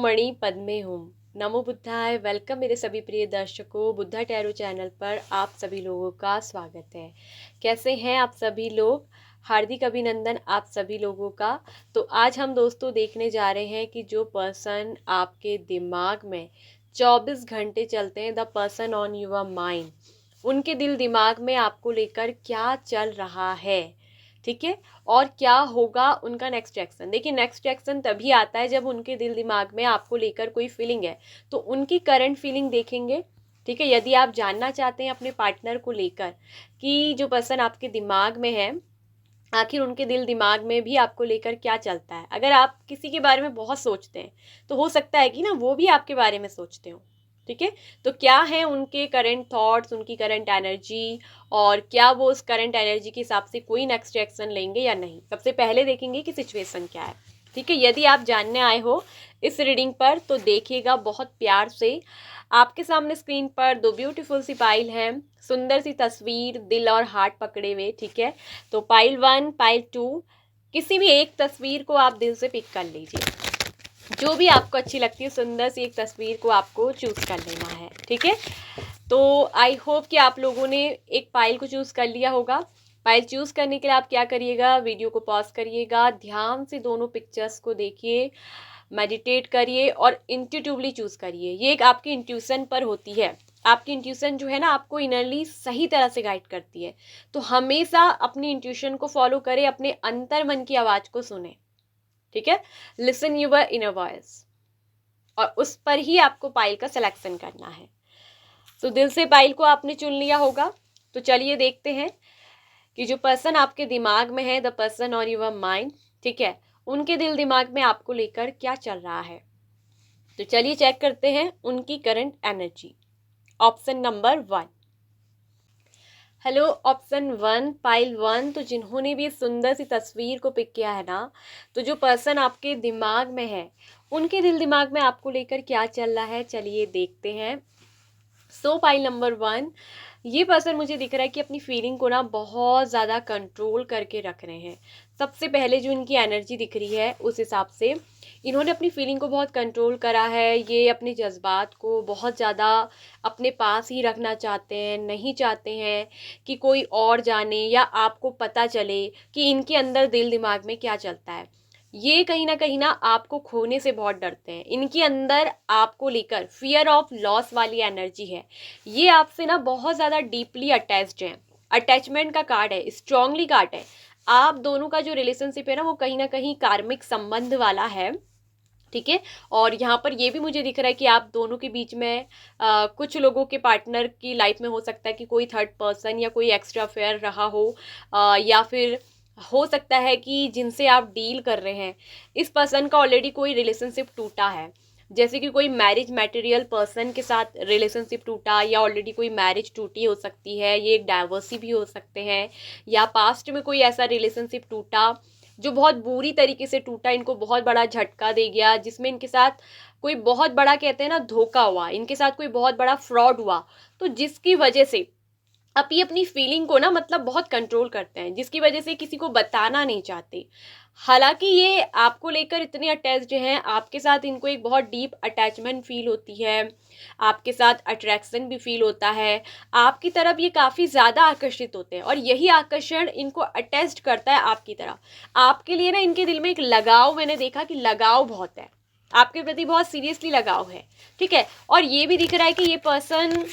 मणि पद्मे हुम। नमो बुद्धाय। वेलकम मेरे सभी प्रिय दर्शकों, बुद्धा टैरो चैनल पर आप सभी लोगों का स्वागत है। कैसे हैं आप सभी लोग? हार्दिक अभिनंदन आप सभी लोगों का। तो आज हम दोस्तों देखने जा रहे हैं कि जो पर्सन आपके दिमाग में 24 घंटे चलते हैं, the person on your mind, उनके दिल दिमाग में आपको लेकर क्या चल रहा है, ठीक है, और क्या होगा उनका नेक्स्ट एक्शन। देखिए, नेक्स्ट एक्शन तभी आता है जब उनके दिल दिमाग में आपको लेकर कोई फीलिंग है, तो उनकी करंट फीलिंग देखेंगे। ठीक है, यदि आप जानना चाहते हैं अपने पार्टनर को लेकर कि जो पर्सन आपके दिमाग में है, आखिर उनके दिल दिमाग में भी आपको लेकर क्या चलता है। अगर आप किसी के बारे में बहुत सोचते हैं तो हो सकता है कि ना वो भी आपके बारे में सोचते हो। ठीक है, तो क्या है उनके करंट थॉट्स, उनकी करंट एनर्जी, और क्या वो उस करंट एनर्जी के हिसाब से कोई नेक्स्ट एक्शन लेंगे या नहीं। सबसे पहले देखेंगे कि सिचुएशन क्या है। ठीक है, यदि आप जानने आए हो इस रीडिंग पर तो देखिएगा बहुत प्यार से। आपके सामने स्क्रीन पर दो ब्यूटीफुल सी पाइल हैं, सुंदर सी तस्वीर, दिल और हार्ट पकड़े हुए। ठीक है, तो पाइल 1, पाइल 2, किसी भी एक तस्वीर को आप दिल से पिक कर लीजिए। जो भी आपको अच्छी लगती है सुंदर सी एक तस्वीर को आपको चूज कर लेना है। ठीक है, तो आई होप कि आप लोगों ने एक पाइल को चूज कर लिया होगा। पाइल चूज करने के लिए आप क्या करिएगा, वीडियो को पॉज करिएगा, ध्यान से दोनों पिक्चर्स को देखिए, मेडिटेट करिए और इंट्यूटिवली चूज करिए। ये एक आपकी इंट्यूशन पर होती है। आपकी इंट्यूशन जो है ना, आपको इनरली सही तरह से गाइड करती है। तो हमेशा अपनी इंट्यूशन को फॉलो करें, अपने अंतर मन की आवाज को सुने। ठीक है, लिसन यूर इनर वॉइस, और उस पर ही आपको पाइल का सिलेक्शन करना है। तो दिल से पाइल को आपने चुन लिया होगा। तो चलिए देखते हैं कि जो पर्सन आपके दिमाग में है, द पर्सन और योर माइंड, ठीक है, उनके दिल दिमाग में आपको लेकर क्या चल रहा है। तो चलिए चेक करते हैं उनकी current energy. Option number 1। Hello option 1, pile 1। तो जिन्होंने भी सुंदर सी तस्वीर को पिक किया है ना, तो जो पर्सन आपके दिमाग में है, उनके दिल दिमाग में आपको लेकर क्या चल रहा है, चलिए देखते हैं। सो पाइल नंबर 1, ये पर्सन मुझे दिख रहा है कि अपनी फीलिंग को ना बहुत ज़्यादा कंट्रोल करके रख रहे हैं। सबसे पहले जो इनकी एनर्जी दिख रही है उस हिसाब से इन्होंने अपनी फीलिंग को बहुत कंट्रोल करा है। ये अपने जज्बात को बहुत ज़्यादा अपने पास ही रखना चाहते हैं, नहीं चाहते हैं कि कोई और जाने या आपको पता चले कि इनके अंदर दिल दिमाग में क्या चलता है। ये कहीं ना आपको खोने से बहुत डरते हैं। इनके अंदर आपको लेकर फियर ऑफ लॉस वाली एनर्जी है। ये आपसे ना बहुत ज़्यादा डीपली अटैच्ड हैं। अटैचमेंट का कार्ड है, स्ट्रांगली कार्ड है। आप दोनों का जो रिलेशनशिप है ना, वो कहीं ना कहीं कार्मिक संबंध वाला है। ठीक है, और यहाँ पर ये भी मुझे दिख रहा है कि आप दोनों के बीच में कुछ लोगों के पार्टनर की लाइफ में हो सकता है कि कोई थर्ड पर्सन या कोई एक्स्ट्रा अफेयर रहा हो, या फिर हो सकता है कि जिनसे आप डील कर रहे हैं इस पर्सन का ऑलरेडी कोई रिलेशनशिप टूटा है। जैसे कि कोई मैरिज मटेरियल पर्सन के साथ रिलेशनशिप टूटा, या ऑलरेडी कोई मैरिज टूटी हो सकती है, ये एक डाइवर्सी भी हो सकते हैं, या पास्ट में कोई ऐसा रिलेशनशिप टूटा जो बहुत बुरी तरीके से टूटा, इनको बहुत बड़ा झटका दे गया, जिसमें इनके साथ कोई बहुत बड़ा, कहते हैं ना, धोखा हुआ, इनके साथ कोई बहुत बड़ा फ्रॉड हुआ, तो जिसकी वजह से अब ये अपनी फीलिंग को ना मतलब बहुत कंट्रोल करते हैं, जिसकी वजह से किसी को बताना नहीं चाहते। हालांकि ये आपको लेकर इतने अटैच्ड हैं, आपके साथ इनको एक बहुत डीप अटैचमेंट फील होती है, आपके साथ अट्रैक्शन भी फील होता है, आपकी तरफ ये काफ़ी ज़्यादा आकर्षित होते हैं, और यही आकर्षण इनको अटैच्ड करता है आपकी तरफ। आपके लिए ना इनके दिल में एक लगाव, मैंने देखा कि लगाव बहुत है, आपके प्रति बहुत सीरियसली लगाव है। ठीक है, और ये भी दिख रहा है कि ये पर्सन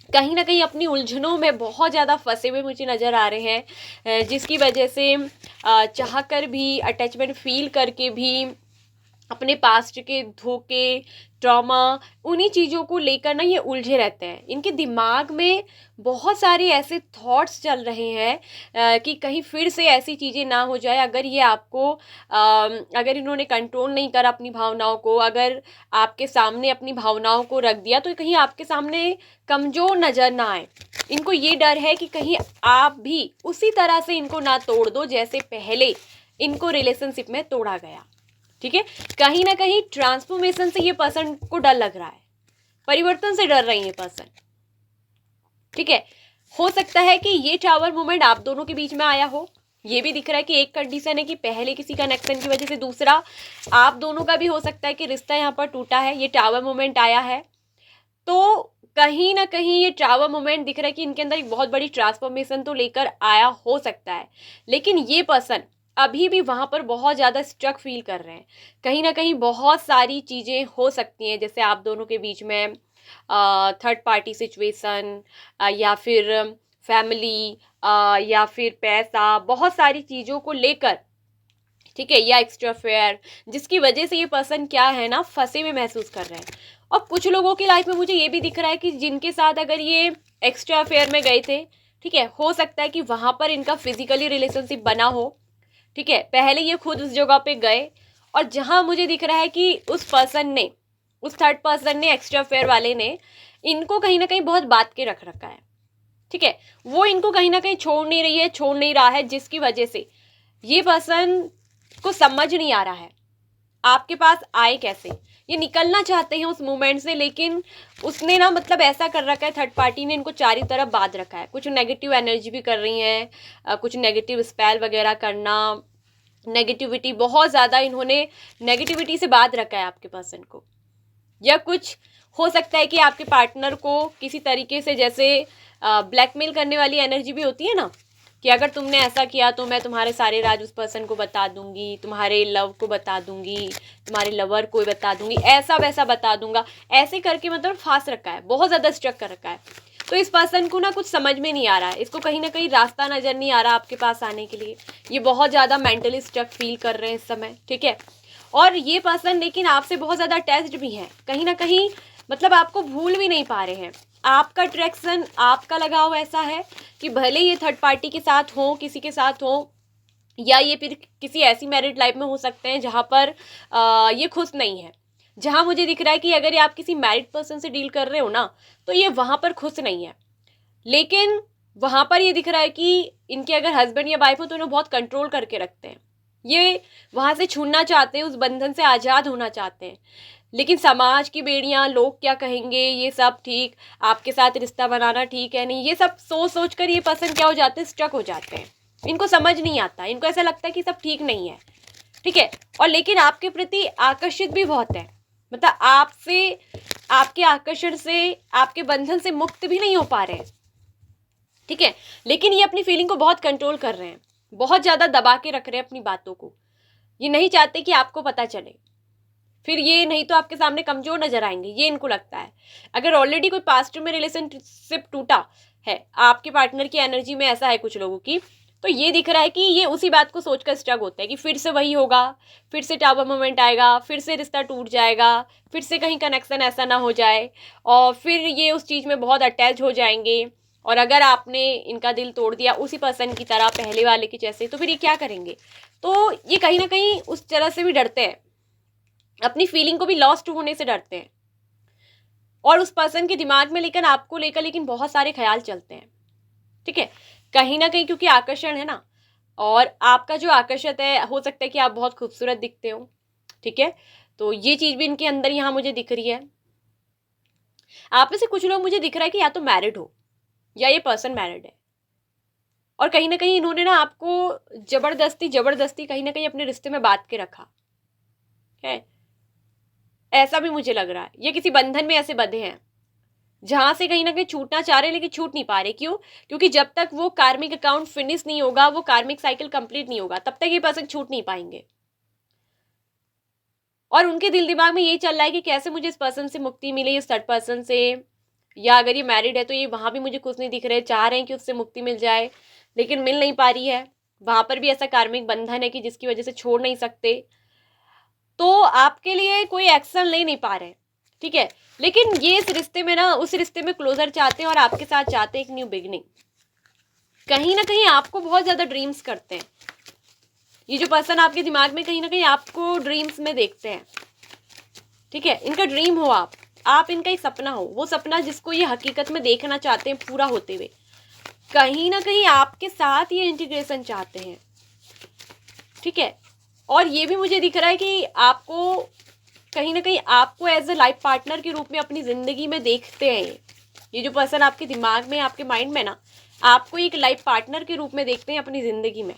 कहीं ना कहीं अपनी उलझनों में बहुत ज़्यादा फंसे हुए मुझे नज़र आ रहे हैं, जिसकी वजह से चाह कर भी, अटैचमेंट फील करके भी, अपने पास्ट के धोखे, ट्रॉमा, उन्हीं चीज़ों को लेकर ना ये उलझे रहते हैं। इनके दिमाग में बहुत सारे ऐसे थॉट्स चल रहे हैं कि कहीं फिर से ऐसी चीज़ें ना हो जाए। अगर ये आपको अगर इन्होंने कंट्रोल नहीं करा अपनी भावनाओं को, अगर आपके सामने अपनी भावनाओं को रख दिया, तो कहीं आपके सामने कमज़ोर नज़र ना आए। इनको ये डर है कि कहीं आप भी उसी तरह से इनको ना तोड़ दो जैसे पहले इनको रिलेशनशिप में तोड़ा गया। ठीक है, कहीं ना कहीं ट्रांसफॉर्मेशन से ये पर्सन को डर लग रहा है, परिवर्तन से डर रही है पर्सन। ठीक है, हो सकता है कि ये टावर मूवमेंट आप दोनों के बीच में आया हो, ये भी दिख रहा है कि एक कंडीशन है कि पहले किसी कनेक्शन की वजह से, दूसरा आप दोनों का भी हो सकता है कि रिश्ता यहाँ पर टूटा है। ये टावर मोमेंट आया है, तो कहीं ना कहीं ये टावर मोमेंट दिख रहा है कि इनके अंदर एक बहुत बड़ी ट्रांसफॉर्मेशन तो लेकर आया हो सकता है, लेकिन ये पर्सन अभी भी वहाँ पर बहुत ज़्यादा स्ट्रक फील कर रहे हैं। कहीं ना कहीं बहुत सारी चीज़ें हो सकती हैं, जैसे आप दोनों के बीच में थर्ड पार्टी सिचुएशन, या फिर फैमिली, या फिर पैसा, बहुत सारी चीज़ों को लेकर, ठीक है, या एक्स्ट्रा फेयर, जिसकी वजह से ये पर्सन क्या है ना, फंसे हुए महसूस कर रहे हैं। और कुछ लोगों की लाइफ में मुझे ये भी दिख रहा है कि जिनके साथ अगर ये एक्स्ट्रा फेयर में गए थे, ठीक है, हो सकता है कि वहाँ पर इनका फिजिकली रिलेशनशिप बना हो, ठीक है, पहले ये खुद उस जगह पे गए, और जहाँ मुझे दिख रहा है कि उस पर्सन ने, उस थर्ड पर्सन ने, एक्स्ट्रा फेयर वाले ने इनको कहीं ना कहीं बहुत बात के रख रखा है, ठीक है, वो इनको कहीं ना कहीं छोड़ नहीं रही है, छोड़ नहीं रहा है, जिसकी वजह से ये पर्सन को समझ नहीं आ रहा है आपके पास आए कैसे। ये निकलना चाहते हैं उस मोमेंट से, लेकिन उसने ना मतलब ऐसा कर रखा है, थर्ड पार्टी ने इनको चारों तरफ बांध रखा है। कुछ नेगेटिव एनर्जी भी कर रही हैं, कुछ नेगेटिव स्पेल वगैरह करना, नेगेटिविटी बहुत ज़्यादा इन्होंने नेगेटिविटी से बांध रखा है आपके पर्सन को। या कुछ हो सकता है कि आपके पार्टनर को किसी तरीके से, जैसे ब्लैकमेल करने वाली एनर्जी भी होती है ना, कि अगर तुमने ऐसा किया तो मैं तुम्हारे सारे राज उस पर्सन को बता दूंगी, तुम्हारे लव को बता दूंगी, तुम्हारे लवर को बता दूंगी, ऐसा वैसा बता दूंगा, ऐसे करके मतलब फांस रखा है, बहुत ज़्यादा स्ट्रक कर रखा है। तो इस पर्सन को ना कुछ समझ में नहीं आ रहा है, इसको कहीं ना कहीं रास्ता नज़र नहीं आ रहा आपके पास आने के लिए। ये बहुत ज़्यादा मेंटली स्ट्रक फील कर रहे हैं इस समय, ठीक है। और ये पर्सन लेकिन आपसे बहुत ज़्यादा अटैच्ड भी है, कहीं ना कहीं मतलब आपको भूल भी नहीं पा रहे हैं। आपका अट्रैक्शन, आपका लगाव ऐसा है कि भले ये थर्ड पार्टी के साथ हो, किसी के साथ हो, या ये फिर किसी ऐसी मैरिड लाइफ में हो सकते हैं जहाँ पर ये खुश नहीं है। जहाँ मुझे दिख रहा है कि अगर ये आप किसी मैरिड पर्सन से डील कर रहे हो ना, तो ये वहाँ पर खुश नहीं है, लेकिन वहाँ पर ये दिख रहा है कि इनके अगर हस्बैंड या वाइफ हो तो इन्हें बहुत कंट्रोल करके रखते हैं। ये वहाँ से छूटना चाहते हैं, उस बंधन से आज़ाद होना चाहते हैं, लेकिन समाज की बेड़ियाँ, लोग क्या कहेंगे, ये सब ठीक, आपके साथ रिश्ता बनाना ठीक है नहीं, ये सब सोच सोच कर ये पर्सन क्या हो जाते हैं, स्ट्रक हो जाते हैं। इनको समझ नहीं आता, इनको ऐसा लगता है कि सब ठीक नहीं है, ठीक है। और लेकिन आपके प्रति आकर्षित भी बहुत है, मतलब आपसे, आपके आकर्षण से, आपके बंधन से मुक्त भी नहीं हो पा रहे हैं, ठीक है। लेकिन ये अपनी फीलिंग को बहुत कंट्रोल कर रहे हैं, बहुत ज़्यादा दबा के रख रहे हैं अपनी बातों को। ये नहीं चाहते कि आपको पता चले, फिर ये नहीं तो आपके सामने कमज़ोर नज़र आएंगे, ये इनको लगता है। अगर ऑलरेडी कोई पास्ट में रिलेशनशिप टूटा है, आपके पार्टनर की एनर्जी में ऐसा है कुछ लोगों की, तो ये दिख रहा है कि ये उसी बात को सोचकर स्ट्रक होता है कि फिर से वही होगा, फिर से टावर मोमेंट आएगा, फिर से रिश्ता टूट जाएगा, फिर से कहीं कनेक्शन ऐसा ना हो जाए, और फिर ये उस चीज़ में बहुत अटैच हो जाएंगे। और अगर आपने इनका दिल तोड़ दिया उसी पर्सन की तरह, पहले वाले के जैसे, तो फिर ये क्या करेंगे। तो ये कहीं ना कहीं उस तरह से भी डरते हैं, अपनी फीलिंग को भी लॉस्ट होने से डरते हैं। और उस पर्सन के दिमाग में लेकिन आपको लेकर लेकिन बहुत सारे ख्याल चलते हैं, ठीक है, कहीं ना कहीं, क्योंकि आकर्षण है ना, और आपका जो आकर्षण है, हो सकता है कि आप बहुत खूबसूरत दिखते हो, ठीक है। तो ये चीज़ भी इनके अंदर यहाँ मुझे दिख रही है। आप में से कुछ लोग मुझे दिख रहा है कि या तो मैरिड हो, या ये पर्सन मैरिड है, और कहीं ना कहीं इन्होंने ना आपको जबरदस्ती जबरदस्ती कहीं ना कहीं अपने रिश्ते में बांध के रखा है, ऐसा भी मुझे लग रहा है। ये किसी बंधन में ऐसे बंधे हैं जहां से कहीं ना कहीं छूटना चाह रहे हैं, लेकिन छूट नहीं पा रहे। क्यों? क्योंकि जब तक वो कार्मिक अकाउंट फिनिश नहीं होगा, वो कार्मिक साइकिल कंप्लीट नहीं होगा, तब तक ये पर्सन छूट नहीं पाएंगे। और उनके दिल दिमाग में यही चल रहा है कि कैसे मुझे इस पर्सन से मुक्ति मिले, इस थर्ड पर्सन से, या अगर ये मैरिड है तो ये वहां भी मुझे कुछ नहीं दिख रहे, चाह रहे हैं कि उससे मुक्ति मिल जाए, लेकिन मिल नहीं पा रही है। वहां पर भी ऐसा कार्मिक बंधन है कि जिसकी वजह से छोड़ नहीं सकते, तो आपके लिए कोई एक्शन ले नहीं पा रहे, ठीक है। लेकिन ये इस रिश्ते में ना, उस रिश्ते में क्लोजर चाहते हैं, और आपके साथ चाहते हैं एक न्यू बिगनिंग। कहीं ना कहीं आपको बहुत ज़्यादा ड्रीम्स करते हैं ये जो पर्सन आपके दिमाग में, कहीं ना कहीं आपको ड्रीम्स में देखते हैं, ठीक है। इनका ड्रीम हो आप इनका एक सपना हो, वो सपना जिसको ये हकीकत में देखना चाहते हैं पूरा होते हुए। कहीं ना कहीं आपके साथ ये इंटीग्रेशन चाहते हैं, ठीक है। और ये भी मुझे दिख रहा है कि आपको कहीं ना कहीं, आपको एज ए लाइफ पार्टनर के रूप में अपनी ज़िंदगी में देखते हैं। ये जो पर्सन आपके दिमाग में, आपके माइंड में ना, आपको एक लाइफ पार्टनर के रूप में देखते हैं अपनी ज़िंदगी में,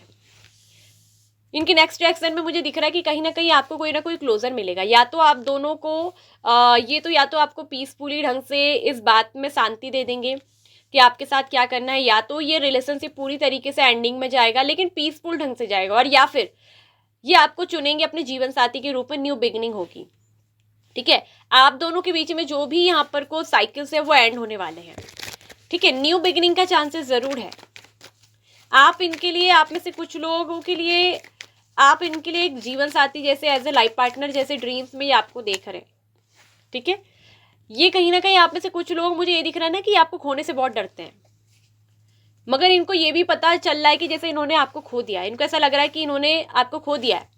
इनके नेक्स्ट एक्शन में मुझे दिख रहा है कि कहीं ना कहीं आपको कोई ना कोई क्लोजर मिलेगा। या तो आप दोनों को या तो आपको पीसफुली ढंग से इस बात में शांति दे देंगे कि आपके साथ क्या करना है, या तो ये रिलेशनशिप पूरी तरीके से एंडिंग में जाएगा लेकिन पीसफुल ढंग से जाएगा, और या फिर ये आपको चुनेंगे अपने जीवन साथी के रूप में, न्यू बिगनिंग होगी। ठीक है, आप दोनों के बीच में जो भी यहाँ पर को साइकिल्स है वो एंड होने वाले हैं। ठीक है, न्यू बिगनिंग का चांसेस जरूर है। आप इनके लिए, आप में से कुछ लोगों के लिए, आप इनके लिए एक जीवन साथी जैसे, एज ए लाइफ पार्टनर जैसे ड्रीम्स में ये आपको देख रहे हैं। ठीक है, ये कहीं ना कहीं आप में से कुछ लोग, मुझे ये दिख रहा है ना कि आपको खोने से बहुत डरते हैं, मगर इनको ये भी पता चल रहा है कि जैसे इन्होंने आपको खो दिया है, इनको ऐसा लग रहा है कि इन्होंने आपको खो दिया है।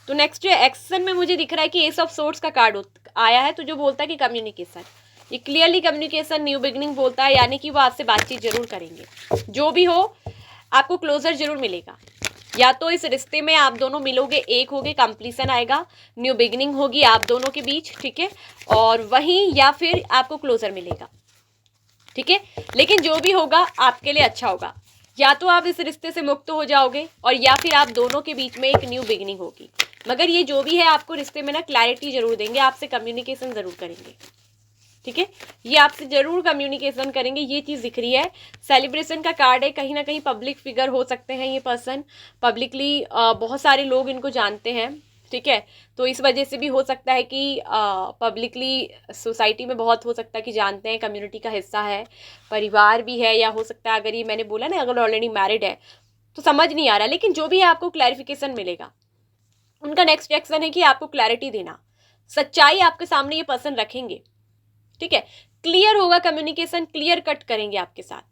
तो नेक्स्ट एक्शन में मुझे दिख रहा है कि एस ऑफ सोर्ड्स का कार्ड आया है, तो जो बोलता है कि कम्युनिकेशन, ये क्लियरली कम्युनिकेशन, न्यू बिगनिंग बोलता है, यानी कि वो आपसे बातचीत जरूर करेंगे। जो भी हो, आपको क्लोजर जरूर मिलेगा। या तो इस रिश्ते में आप दोनों मिलोगे, एक होगे, कंप्लीशन आएगा, न्यू बिगनिंग होगी आप दोनों के बीच। ठीक है, और वहीं या फिर आपको क्लोजर मिलेगा। ठीक है, लेकिन जो भी होगा आपके लिए अच्छा होगा। या तो आप इस रिश्ते से मुक्त हो जाओगे, और या फिर आप दोनों के बीच में एक न्यू बिगनिंग होगी। मगर ये जो भी है आपको रिश्ते में ना क्लैरिटी जरूर देंगे, आपसे कम्युनिकेशन जरूर करेंगे। ठीक है, ये आपसे जरूर कम्युनिकेशन करेंगे, ये चीज दिख रही है। सेलिब्रेशन का कार्ड है, कहीं ना कहीं पब्लिक फिगर हो सकते हैं ये पर्सन, पब्लिकली बहुत सारे लोग इनको जानते हैं। ठीक है, तो इस वजह से भी हो सकता है कि पब्लिकली सोसाइटी में बहुत हो सकता है कि जानते हैं, कम्युनिटी का हिस्सा है, परिवार भी है, या हो सकता है अगर ये मैंने बोला ना अगर ऑलरेडी मैरिड है तो समझ नहीं आ रहा, लेकिन जो भी है आपको क्लैरिफिकेशन मिलेगा। उनका नेक्स्ट एक्शन है कि आपको क्लैरिटी देना, सच्चाई आपके सामने ये पर्सन रखेंगे। ठीक है, क्लियर होगा कम्युनिकेशन, क्लियर कट करेंगे आपके साथ।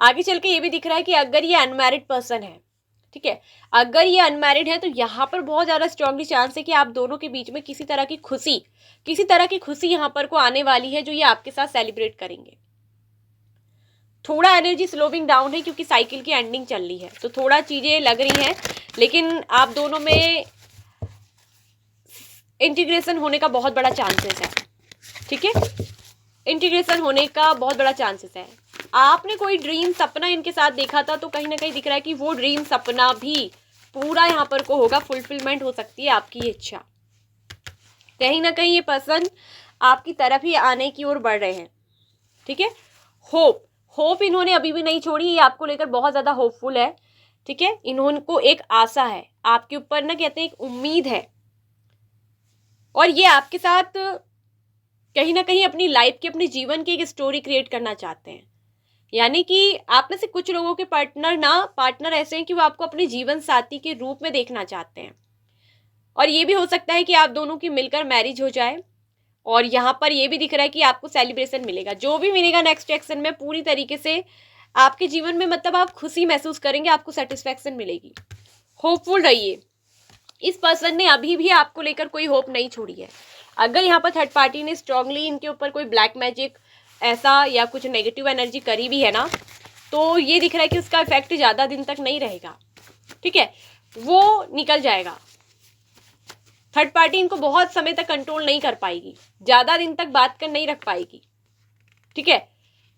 आगे चल के ये भी दिख रहा है कि अगर ये अनमैरिड पर्सन है, ठीक है, अगर ये अनमैरिड है तो यहाँ पर बहुत ज्यादा स्ट्रांगली चांस है कि आप दोनों के बीच में किसी तरह की खुशी यहाँ पर को आने वाली है, जो ये आपके साथ सेलिब्रेट करेंगे। थोड़ा एनर्जी स्लोविंग डाउन है क्योंकि साइकिल की एंडिंग चल रही है, तो थोड़ा चीजें लग रही हैं, लेकिन आप दोनों में इंटीग्रेशन होने का बहुत बड़ा चांसेस है। ठीक है, इंटीग्रेशन होने का बहुत बड़ा चांसेस है। आपने कोई ड्रीम सपना इनके साथ देखा था, तो कहीं ना कहीं दिख रहा है कि वो ड्रीम सपना भी पूरा यहाँ पर को होगा, फुलफिलमेंट हो सकती है आपकी ये इच्छा। कहीं ना कहीं ये पर्सन आपकी तरफ ही आने की ओर बढ़ रहे हैं। ठीक है, होप इन्होंने अभी भी नहीं छोड़ी, ये आपको लेकर बहुत ज्यादा होपफुल है। ठीक है, इन्होंने एक आशा है आपके ऊपर ना, कहते हैं एक उम्मीद है, और ये आपके साथ कहीं ना कहीं अपनी लाइफ की, अपने जीवन की एक स्टोरी क्रिएट करना चाहते हैं। यानी कि आप में से कुछ लोगों के पार्टनर ऐसे हैं कि वो आपको अपने जीवन साथी के रूप में देखना चाहते हैं, और ये भी हो सकता है कि आप दोनों की मिलकर मैरिज हो जाए। और यहाँ पर ये भी दिख रहा है कि आपको सेलिब्रेशन मिलेगा, जो भी मिलेगा नेक्स्ट एक्शन में पूरी तरीके से आपके जीवन में, मतलब आप खुशी महसूस करेंगे, आपको सेटिस्फेक्शन मिलेगी। होपफुल रहिए। इस पर्सन ने अभी भी आपको लेकर कोई होप नहीं छोड़ी है। अगर यहाँ पर थर्ड पार्टी ने स्ट्रांगली इनके ऊपर कोई ब्लैक मैजिक ऐसा या कुछ नेगेटिव एनर्जी करी भी है ना, तो ये दिख रहा है कि उसका इफेक्ट ज़्यादा दिन तक नहीं रहेगा। ठीक है, वो निकल जाएगा। थर्ड पार्टी इनको बहुत समय तक कंट्रोल नहीं कर पाएगी, ज़्यादा दिन तक बात कर नहीं रख पाएगी। ठीक है,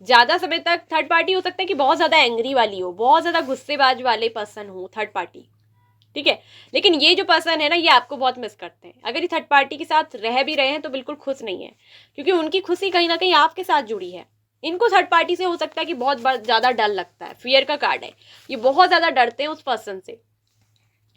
ज़्यादा समय तक थर्ड पार्टी हो सकता है कि बहुत ज़्यादा एंग्री वाली हो, बहुत ज़्यादा गुस्सेबाज वाले पर्सन हो थर्ड पार्टी। ठीक है, लेकिन ये जो पर्सन है ना, ये आपको बहुत मिस करते हैं। अगर ये थर्ड पार्टी के साथ रह भी रहे हैं तो बिल्कुल खुश नहीं है, क्योंकि उनकी खुशी कहीं ना कहीं आपके साथ जुड़ी है। इनको थर्ड पार्टी से हो सकता है कि बहुत ज़्यादा डर लगता है, फियर का कार्ड है, ये बहुत ज़्यादा डरते हैं उस पर्सन से।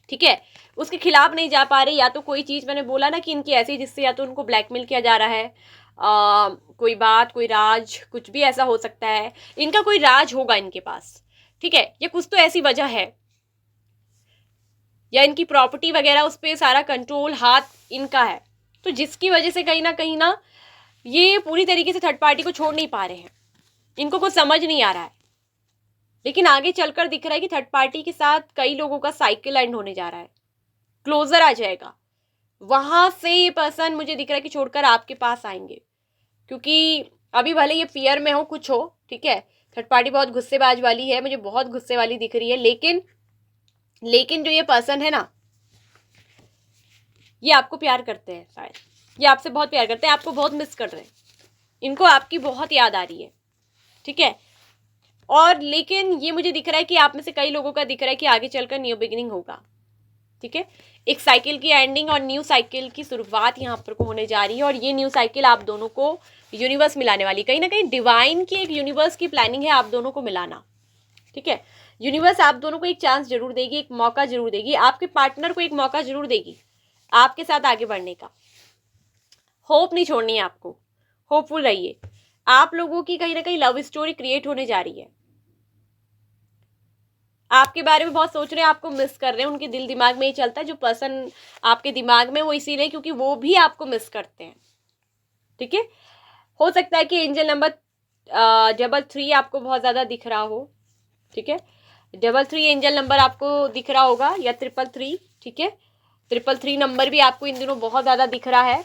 ठीक है, उसके खिलाफ नहीं जा पा रहे, या तो कोई चीज़ मैंने बोला ना कि इनकी ऐसी जिससे या तो उनको ब्लैकमेल किया जा रहा है, कोई बात, कोई राज, कुछ भी ऐसा हो सकता है। इनका कोई राज होगा इनके पास। ठीक है, ये कुछ तो ऐसी वजह है, या इनकी प्रॉपर्टी वगैरह उस पर सारा कंट्रोल हाथ इनका है, तो जिसकी वजह से कहीं ना ये पूरी तरीके से थर्ड पार्टी को छोड़ नहीं पा रहे हैं। इनको कुछ समझ नहीं आ रहा है, लेकिन आगे चलकर दिख रहा है कि थर्ड पार्टी के साथ कई लोगों का साइकिल एंड होने जा रहा है, क्लोजर आ जाएगा। वहां से ये पर्सन मुझे दिख रहा है कि छोड़कर आपके पास आएंगे, क्योंकि अभी भले ये फियर में हो, कुछ हो। ठीक है, थर्ड पार्टी बहुत गुस्सेबाज वाली है, मुझे बहुत गुस्से वाली दिख रही है, लेकिन जो ये पर्सन है ना, ये आपको प्यार करते हैं, शायद ये आपसे बहुत प्यार करते हैं, आपको बहुत मिस कर रहे हैं, इनको आपकी बहुत याद आ रही है। ठीक है, और लेकिन ये मुझे दिख रहा है कि आप में से कई लोगों का दिख रहा है कि आगे चलकर न्यू बिगिनिंग होगा, ठीक है। एक साइकिल की एंडिंग और न्यू साइकिल की शुरुआत यहाँ पर को होने जा रही है, और ये न्यू साइकिल आप दोनों को यूनिवर्स मिलाने वाली, कहीं ना कहीं डिवाइन की एक यूनिवर्स की प्लानिंग है आप दोनों को मिलाना, ठीक है। यूनिवर्स आप दोनों को एक चांस जरूर देगी, एक मौका जरूर देगी, आपके पार्टनर को एक मौका जरूर देगी आपके साथ आगे बढ़ने का। होप नहीं छोड़नी है आपको, होपफुल रहिए। आप लोगों की कहीं ना कहीं लव स्टोरी क्रिएट होने जा रही है। आपके बारे में बहुत सोच रहे हैं, आपको मिस कर रहे हैं, उनके दिल दिमाग में ही चलता है जो पर्सन आपके दिमाग में, वो इसीलिए क्योंकि वो भी आपको मिस करते हैं, ठीक है। हो सकता है कि एंजल नंबर 3 आपको बहुत ज़्यादा दिख रहा हो, ठीक है। 3 एंजल नंबर आपको दिख रहा होगा, या 333, ठीक है। 333 नंबर भी आपको इन दिनों बहुत ज़्यादा दिख रहा है।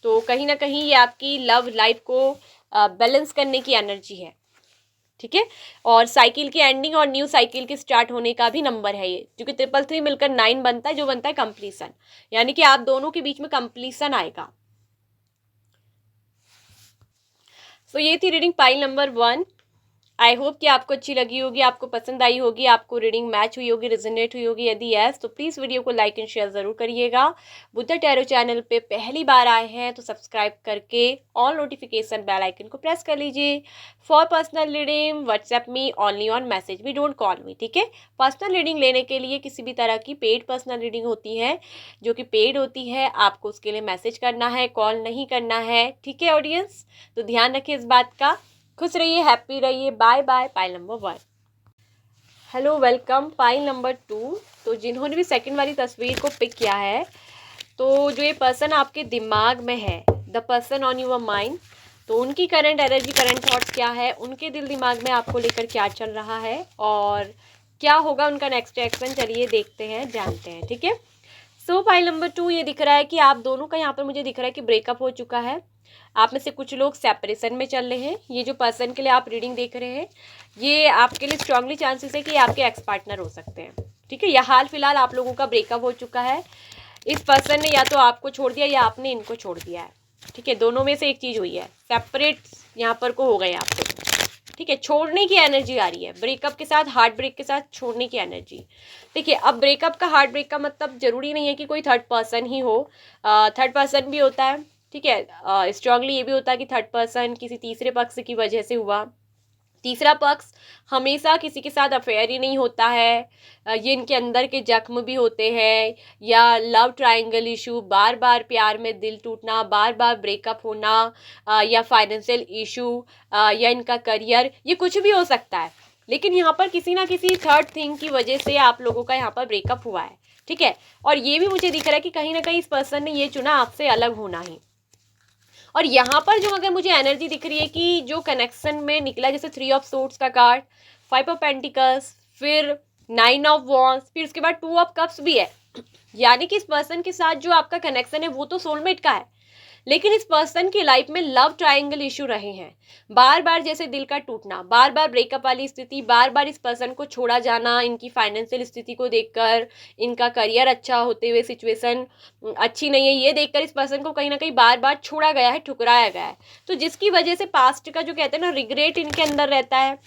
तो कहीं ना कहीं ये आपकी लव लाइफ को बैलेंस करने की एनर्जी है, ठीक है। और साइकिल की एंडिंग और न्यू साइकिल के स्टार्ट होने का भी नंबर है ये, क्योंकि 333 मिलकर 9 बनता है, जो बनता है कंप्लीशन, यानी कि आप दोनों के बीच में कंप्लीशन आएगा। तो ये थी reading pile number 1। I hope कि आपको अच्छी लगी होगी, आपको पसंद आई होगी, आपको रीडिंग मैच हुई होगी, रिजोनेट हुई होगी। यदि यस तो प्लीज़ वीडियो को लाइक एंड शेयर ज़रूर करिएगा। बुद्धा टैरो चैनल पे पहली बार आए हैं तो सब्सक्राइब करके ऑल नोटिफिकेशन बेल आइकन को प्रेस कर लीजिए। For personal reading WhatsApp me only on message, me don't call मी, ठीक है। पर्सनल रीडिंग लेने के लिए किसी भी तरह की पेड पर्सनल रीडिंग होती है, जो कि पेड होती है, आपको उसके लिए मैसेज करना है, कॉल नहीं करना है, ठीक है ऑडियंस। तो ध्यान रखिए इस बात का। खुश रहिए, हैप्पी रहिए, bye bye. Pile number 1। Hello, welcome pile number 2। तो जिन्होंने भी सेकंड वाली तस्वीर को पिक किया है, तो जो ये पर्सन आपके दिमाग में है, the person on your mind, तो उनकी करंट एनर्जी, करंट थॉट्स क्या है, उनके दिल दिमाग में आपको लेकर क्या चल रहा है और क्या होगा उनका नेक्स्ट एक्शन, चलिए देखते हैं, जानते हैं, ठीक है। सो पाइल नंबर 2 ये दिख रहा है कि आप दोनों का यहाँ पर मुझे दिख रहा है कि ब्रेकअप हो चुका है। आप में से कुछ लोग सेपरेशन में चल रहे हैं। ये जो पर्सन के लिए आप रीडिंग देख रहे हैं, ये आपके लिए स्ट्रांगली चांसेस है कि आपके एक्स पार्टनर हो सकते हैं, ठीक है। या हाल फिलहाल आप लोगों का ब्रेकअप हो चुका है। इस पर्सन ने या तो आपको छोड़ दिया या आपने इनको छोड़ दिया है, ठीक है। दोनों में से एक चीज़ हुई है, सेपरेट यहाँ पर को हो गए आप लोग, ठीक है। छोड़ने की एनर्जी आ रही है, ब्रेकअप के साथ, हार्ट ब्रेक के साथ छोड़ने की एनर्जी। देखिए, अब ब्रेकअप का, हार्ट ब्रेक का मतलब जरूरी नहीं है कि कोई थर्ड पर्सन ही हो, थर्ड पर्सन भी होता है, ठीक है। स्ट्रांगली ये भी होता है कि थर्ड पर्सन किसी तीसरे पक्ष की वजह से हुआ। तीसरा पक्ष हमेशा किसी के साथ अफेयर ही नहीं होता है, ये इनके अंदर के जख्म भी होते हैं, या लव ट्रायंगल इशू, बार बार प्यार में दिल टूटना, बार बार ब्रेकअप होना, या फाइनेंशियल इशू, या इनका करियर, ये कुछ भी हो सकता है। लेकिन यहाँ पर किसी ना किसी थर्ड थिंग की वजह से आप लोगों का यहाँ पर ब्रेकअप हुआ है, ठीक है। और ये भी मुझे दिख रहा है कि कहीं ना कहीं इस पर्सन ने ये चुना आपसे अलग होना ही। और यहाँ पर जो अगर मुझे एनर्जी दिख रही है कि जो कनेक्शन में निकला, जैसे 3 ऑफ सोर्ड्स का कार्ड, 5 ऑफ पेंटिकल्स, फिर 9 ऑफ वॉन्ड्स, फिर उसके बाद 2 ऑफ कप्स भी है, यानी कि इस पर्सन के साथ जो आपका कनेक्शन है वो तो सोलमेट का है, लेकिन इस पर्सन की लाइफ में लव ट्रायंगल इशू रहे हैं। बार बार जैसे दिल का टूटना, बार बार ब्रेकअप वाली स्थिति, बार बार इस पर्सन को छोड़ा जाना, इनकी फाइनेंशियल स्थिति को देखकर, इनका करियर अच्छा होते हुए सिचुएशन अच्छी नहीं है ये देखकर इस पर्सन को कहीं ना कहीं बार बार छोड़ा गया है, ठुकराया गया है। तो जिसकी वजह से पास्ट का जो कहते हैं ना रिग्रेट इनके अंदर रहता है,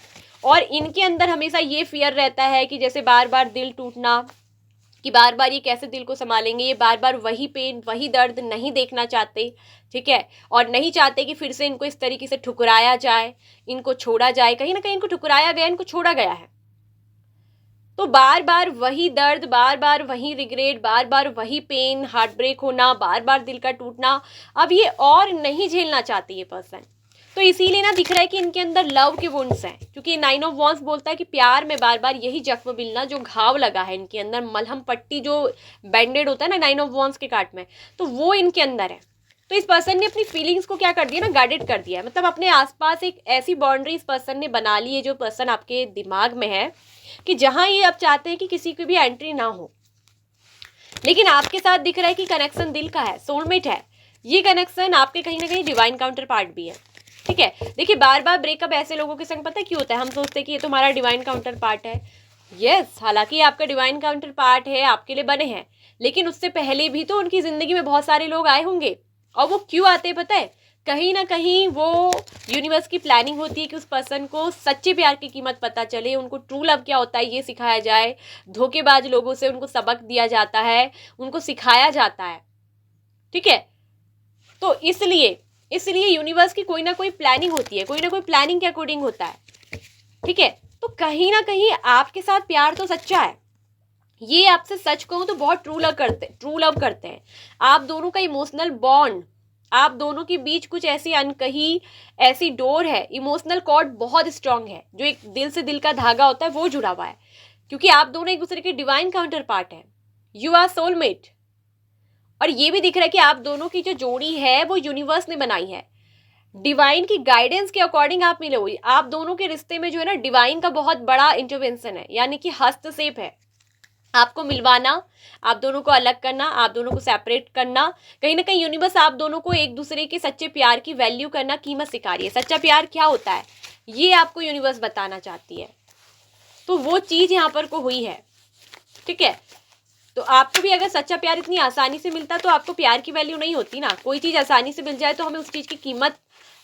और इनके अंदर हमेशा ये फियर रहता है कि जैसे बार बार दिल टूटना, कि बार बार ये कैसे दिल को संभालेंगे, ये बार बार वही पेन, वही दर्द नहीं देखना चाहते, ठीक है। और नहीं चाहते कि फिर से इनको इस तरीके से ठुकराया जाए, इनको छोड़ा जाए, कहीं ना कहीं इनको ठुकराया गया, इनको छोड़ा गया है। तो बार बार वही दर्द, बार बार वही रिग्रेट, बार बार वही पेन, हार्ट ब्रेक होना, बार बार दिल का टूटना, अब ये और नहीं झेलना चाहती ये पर्सन। तो इसीलिए ना दिख रहा है कि इनके अंदर लव के वुंड्स हैं, क्योंकि 9 ऑफ वॉन्ड्स बोलता है कि प्यार में बार बार यही जख्म मिलना, जो घाव लगा है इनके अंदर, मलहम पट्टी जो बैंडेड होता है ना 9 ऑफ वॉन्ड्स के काट में, तो वो इनके अंदर है। तो इस पर्सन ने अपनी फीलिंग्स को क्या कर दिया ना, गार्डेड कर दिया है, मतलब अपने आसपास एक ऐसी बाउंड्री इस पर्सन ने बना ली है, जो पर्सन आपके दिमाग में है, कि जहां ये अब चाहते हैं कि किसी की भी एंट्री ना हो। लेकिन आपके साथ दिख रहा है कि कनेक्शन दिल का है, सोलमेट है, ये कनेक्शन आपके कहीं ना कहीं डिवाइन काउंटर पार्ट भी है, ठीक है। देखिए, बार बार ब्रेकअप ऐसे लोगों के संग पता है क्यों होता है, हम सोचते हैं कि ये तो हमारा डिवाइन काउंटर पार्ट है। यस, हालांकि आपका डिवाइन काउंटर पार्ट है, आपके लिए बने हैं, लेकिन उससे पहले भी तो उनकी जिंदगी में बहुत सारे लोग आए होंगे, और वो क्यों आते हैं पता है, कहीं ना कहीं वो यूनिवर्स की प्लानिंग होती है कि उस पर्सन को सच्चे प्यार की कीमत पता चले, उनको ट्रू लव क्या होता है ये सिखाया जाए, धोखेबाज लोगों से उनको सबक दिया जाता है, उनको सिखाया जाता है। ठीक है, तो इसलिए यूनिवर्स की कोई ना कोई प्लानिंग होती है, कोई ना कोई प्लानिंग के अकॉर्डिंग होता है। ठीक है, तो कहीं ना कहीं आपके साथ प्यार तो सच्चा है, ये आपसे सच कहूं तो बहुत ट्रू लव करते हैं। आप दोनों का इमोशनल बॉन्ड, आप दोनों के बीच कुछ ऐसी अनकही ऐसी डोर है, इमोशनल कॉर्ड बहुत स्ट्रांग है, जो एक दिल से दिल का धागा होता है वो जुड़ा हुआ है, क्योंकि आप दोनों एक दूसरे के डिवाइन काउंटर पार्ट है। You are soulmate. और ये भी दिख रहा है कि आप दोनों की जो जोड़ी है वो यूनिवर्स ने बनाई है, डिवाइन की गाइडेंस के अकॉर्डिंग आप मिले हुए। आप दोनों के रिश्ते में जो है ना डिवाइन का बहुत बड़ा इंटरवेंशन है, यानी कि हस्तक्षेप है। आपको मिलवाना, आप दोनों को अलग करना, आप दोनों को सेपरेट करना, कहीं ना कहीं यूनिवर्स आप दोनों को एक दूसरे के सच्चे प्यार की वैल्यू करना, कीमत सिखा रही है। सच्चा प्यार क्या होता है ये आपको यूनिवर्स बताना चाहती है, तो वो चीज यहाँ पर को हुई है। ठीक है, तो आपको भी अगर सच्चा प्यार इतनी आसानी से मिलता तो आपको प्यार की वैल्यू नहीं होती ना। कोई चीज आसानी से मिल जाए तो हमें उस चीज की कीमत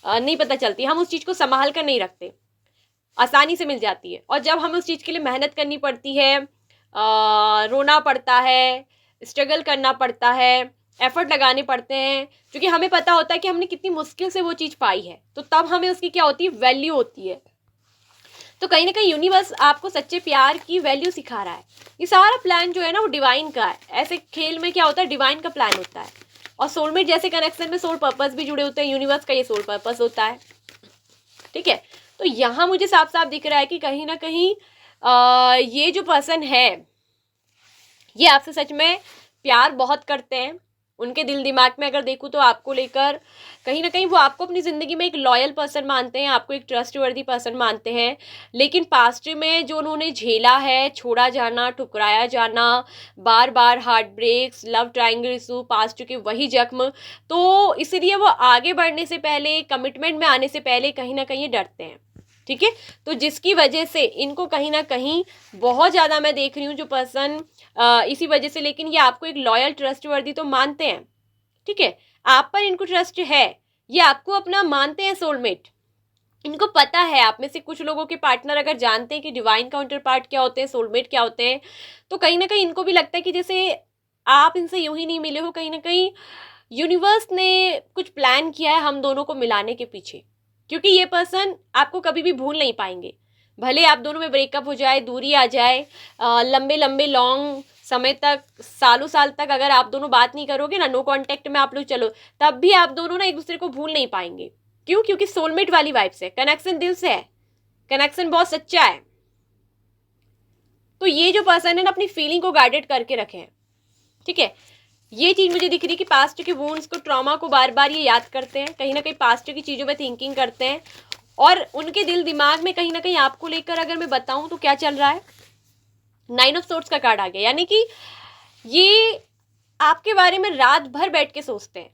नहीं पता चलती, हम उस चीज को संभाल कर नहीं रखते, आसानी से मिल जाती है। और जब हमें उस चीज के लिए मेहनत करनी पड़ती है, रोना पड़ता है, स्ट्रगल करना पड़ता है, एफर्ट लगाने पड़ते हैं, क्योंकि हमें पता होता है कि हमने कितनी मुश्किल से वो चीज़ पाई है, तो तब हमें उसकी क्या होती है, वैल्यू होती है। तो कहीं ना कहीं यूनिवर्स आपको सच्चे प्यार की वैल्यू सिखा रहा है। ये सारा प्लान जो है ना वो डिवाइन का है। ऐसे खेल में क्या होता है, डिवाइन का प्लान होता है। और सोलमेट जैसे कनेक्शन में सोल पर्पस भी जुड़े होते हैं, यूनिवर्स का ये सोल पर्पस होता है। ठीक है, तो यहाँ मुझे साफ साफ दिख रहा है कि कहीं ना कहीं ये जो पर्सन है ये आपसे सच में प्यार बहुत करते हैं। उनके दिल दिमाग में अगर देखूँ तो आपको लेकर कहीं ना कहीं वो आपको अपनी ज़िंदगी में एक लॉयल पर्सन मानते हैं, आपको एक ट्रस्टवर्दी पर्सन मानते हैं। लेकिन पास्ट में जो उन्होंने झेला है, छोड़ा जाना, ठुकराया जाना, बार बार heart breaks, love triangle issue, past के वही जख्म, तो इसलिए वो आगे बढ़ने से पहले, कमिटमेंट में आने से पहले कहीं ना कहीं डरते हैं। ठीक है, तो जिसकी वजह से इनको कहीं ना कहीं बहुत ज़्यादा मैं देख रही हूँ जो पर्सन इसी वजह से, लेकिन ये आपको एक लॉयल ट्रस्टवर्दी तो मानते हैं। ठीक है, आप पर इनको ट्रस्ट है, ये आपको अपना मानते हैं सोलमेट। इनको पता है, आप में से कुछ लोगों के पार्टनर अगर जानते हैं कि डिवाइन काउंटर पार्ट क्या होते हैं, सोलमेट क्या होते हैं, तो कहीं ना कहीं इनको भी लगता है कि जैसे आप इनसे यूं ही नहीं मिले हो, कहीं ना कहीं यूनिवर्स ने कुछ प्लान किया है हम दोनों को मिलाने के पीछे। क्योंकि ये पर्सन आपको कभी भी भूल नहीं पाएंगे, भले आप दोनों में ब्रेकअप हो जाए, दूरी आ जाए, लंबे लंबे लॉन्ग समय तक, सालों साल तक अगर आप दोनों बात नहीं करोगे ना, नो कांटेक्ट में आप लोग चलो, तब भी आप दोनों ना एक दूसरे को भूल नहीं पाएंगे। क्यों? क्योंकि सोलमेट वाली वाइब से कनेक्शन दिल से है, कनेक्शन बहुत सच्चा है। तो ये जो पर्सन है ना अपनी फीलिंग को गाइडेड करके रखे हैं। ठीक है, ये चीज़ मुझे दिख रही है कि पास्ट के वुंड्स को, ट्रॉमा को बार बार ये याद करते हैं, कहीं ना कहीं पास्ट की चीज़ों में थिंकिंग करते हैं। और उनके दिल दिमाग में कहीं ना कहीं आपको लेकर अगर मैं बताऊं तो क्या चल रहा है, 9 ऑफ सोर्ड्स का कार्ड आ गया, यानी कि ये आपके बारे में रात भर बैठ के सोचते हैं।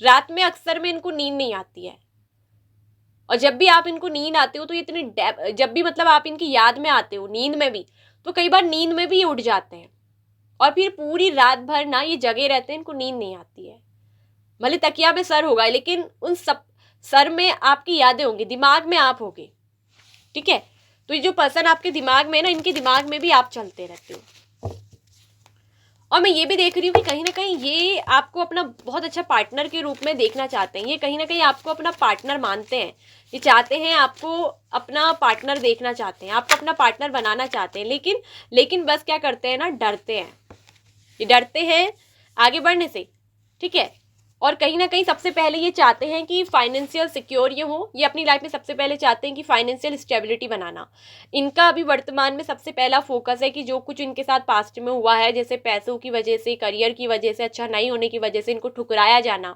रात में अक्सर में इनको नींद नहीं आती है, और जब भी आप इनको नींद आते हो तो ये इतनी जब भी मतलब आप इनकी याद में आते हो नींद में भी, तो कई बार नींद में भी ये उठ जाते हैं और फिर पूरी रात भर ना ये जगे रहते हैं, इनको नींद नहीं आती है। भले तकिया में सर होगा, लेकिन उन सब सर में आपकी यादें होंगी, दिमाग में आप होगे। ठीक है, तो ये जो पर्सन आपके दिमाग में है ना, इनके दिमाग में भी आप चलते रहते हो। और मैं ये भी देख रही हूँ कि कहीं ना कहीं ये आपको अपना बहुत अच्छा पार्टनर के रूप में देखना चाहते हैं। ये कहीं ना कहीं आपको अपना पार्टनर मानते हैं, ये चाहते हैं आपको अपना पार्टनर देखना चाहते हैं, आपको अपना पार्टनर बनाना चाहते हैं। लेकिन बस क्या करते हैं ना, डरते हैं। ये डरते हैं आगे बढ़ने से। ठीक है, और कहीं ना कहीं सबसे पहले ये चाहते हैं कि फाइनेंशियल सिक्योर ये हो। ये अपनी लाइफ में सबसे पहले चाहते हैं कि फाइनेंशियल स्टेबिलिटी बनाना। इनका अभी वर्तमान में सबसे पहला फोकस है कि जो कुछ इनके साथ पास्ट में हुआ है, जैसे पैसों की वजह से, करियर की वजह से, अच्छा नहीं होने की वजह से इनको ठुकराया जाना,